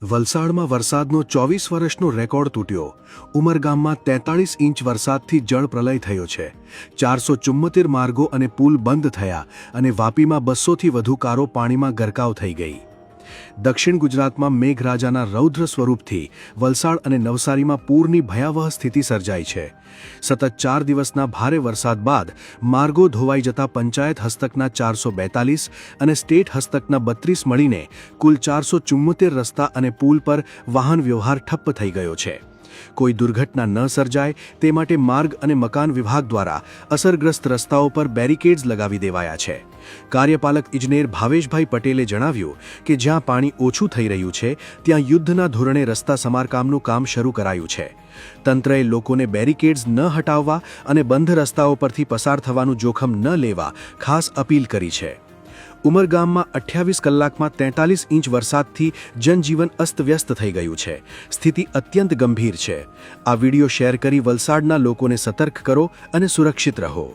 વલસાડમાં વરસાદનો 24 વર્ષનો રેકોર્ડ તૂટ્યો। ઉમરગામમાં 43 ઇંચ વરસાદથી જળપ્રલય થયો છે। 474 માર્ગો અને પુલ બંધ થયા અને વાપીમાં 200થી વધુ કારો પાણીમાં ગરકાવ થઈ ગઈ। દક્ષિણ ગુજરાતમાં મેઘરાજાના રૌદ્ર સ્વરૂપથી વલસાડ અને નવસારીમાં પૂરની ભયાવહ સ્થિતિ સર્જાઈ છે। સતત 4 દિવસના ભારે વરસાદ બાદ માર્ગો ધોવાઈ જતા પંચાયત હસ્તકના 442 અને સ્ટેટ હસ્તકના 32 મળીને કુલ 474 રસ્તા અને પુલ પર વાહન વ્યવહાર ઠપ્પ થઈ ગયો છે। કોઈ દુર્ઘટના ન સર્જાય તે માટે માર્ગ અને મકાન વિભાગ દ્વારા અસરગ્રસ્ત રસ્તાઓ પર બેરિકેડ્સ લગાવી દેવાયા છે। કાર્યપાલક ઇજનેર ભાવેશભાઈ પટેલે જણાવ્યું કે જ્યાં પાણી ઓછું થઈ રહ્યું છે ત્યાં યુદ્ધના ધોરણે રસ્તા સમારકામનું કામ શરૂ કરાયું છે। તંત્રએ લોકોને બેરિકેડ્સ ન હટાવવા અને બંધ રસ્તાઓ પરથી પસાર થવાનું જોખમ ન લેવા ખાસ અપીલ કરી છે। ઉમરગામમાં 28 કલાકમાં 43 ઇંચ વરસાદથી જનજીવન અસ્તવ્યસ્ત થઈ ગયું છે। સ્થિતિ અત્યંત ગંભીર છે। આ વિડિયો શેર કરી વલસાડના લોકોને સતર્ક કરો અને સુરક્ષિત રહો।